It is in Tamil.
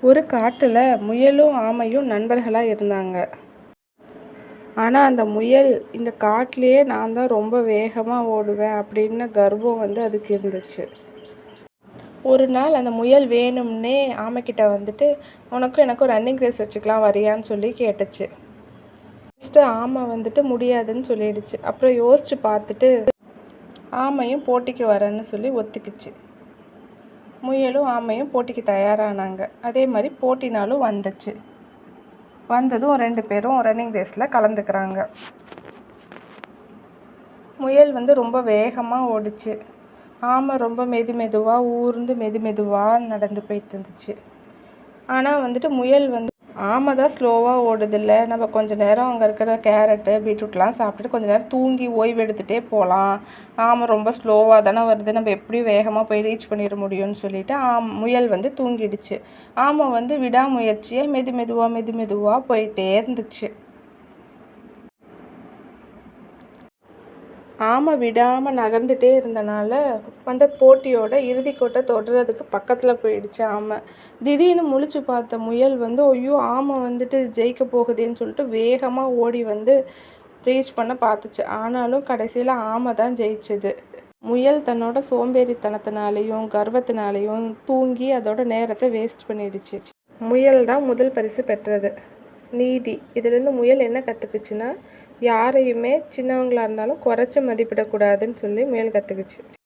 ஒரு காட்டில் முயலும் ஆமையும் நண்பர்களாக இருந்தாங்க. ஆனால் அந்த முயல் இந்த காட்டிலேயே நான் தான் ரொம்ப வேகமாக ஓடுவேன் அப்படின்னு கர்வம் அதுக்கு இருந்துச்சு. ஒரு நாள் அந்த முயல் வேணும்னே ஆமைக்கிட்ட வந்துட்டு, உனக்கும் எனக்கும் ரன்னிங் ரேஸ் வச்சுக்கலாம் வரியான்னு சொல்லி கேட்டுச்சு. ஃபஸ்ட்டு ஆமை முடியாதுன்னு சொல்லிடுச்சு. அப்புறம் யோசிச்சு பார்த்துட்டு ஆமையும் போட்டிக்கு வரேன்னு சொல்லி ஒத்துக்குச்சு. முயலும் ஆமையும் போட்டிக்கு தயாரானாங்க. அதே மாதிரி போட்டி நாளும் வந்துச்சு. வந்ததும் 2 பேரும் ரன்னிங் ரேஸில் கலந்துக்கிறாங்க. முயல் ரொம்ப வேகமாக ஓடிச்சு. ஆமை ரொம்ப மெதுவாக ஊர்ந்து மெதுவாக நடந்து போயிட்டு இருந்துச்சு. ஆனால் முயல் ஆமை தான் ஸ்லோவாக ஓடுதில்ல, நம்ம கொஞ்சம் நேரம் அங்கே இருக்கிற கேரட்டு பீட்ரூட்லாம் சாப்பிட்டுட்டு கொஞ்சம் நேரம் தூங்கி ஓய்வு எடுத்துகிட்டே போகலாம். ஆமை ரொம்ப ஸ்லோவாக தானே வருது, நம்ம எப்படியும் வேகமாக போய் ரீச் பண்ணிட முடியும்னு சொல்லிட்டு முயல் தூங்கிடுச்சு. ஆமை விடாமுயற்சியாக மெதுவாக போயிட்டே இருந்துச்சு. ஆமை விடாமல் நகர்ந்துகிட்டே இருந்தனால போட்டியோட இறுதிக்கோட்டை தொடுறதுக்கு பக்கத்தில் போயிடுச்சு ஆமை. திடீர்னு முழிச்சு பார்த்த முயல் ஐயோ ஆமை ஜெயிக்க போகுதேன்னு சொல்லிட்டு வேகமாக ஓடி ரீச் பண்ண பார்த்துச்சு. ஆனாலும் கடைசியில் ஆமை தான் ஜெயிச்சது. முயல் தன்னோட சோம்பேறித்தனத்தினாலையும் கர்வத்தினாலையும் தூங்கி அதோட நேரத்தை வேஸ்ட் பண்ணிடுச்சு. முயல் தான் முதல் பரிசு பெற்றது. நீதி: இதிலிருந்து முயல் என்ன கற்றுக்குச்சுன்னா, யாரையுமே சின்னவங்களாக இருந்தாலும் குறைச்சி மதிப்பிடக்கூடாதுன்னு சொல்லி முயல் கற்றுக்குச்சு.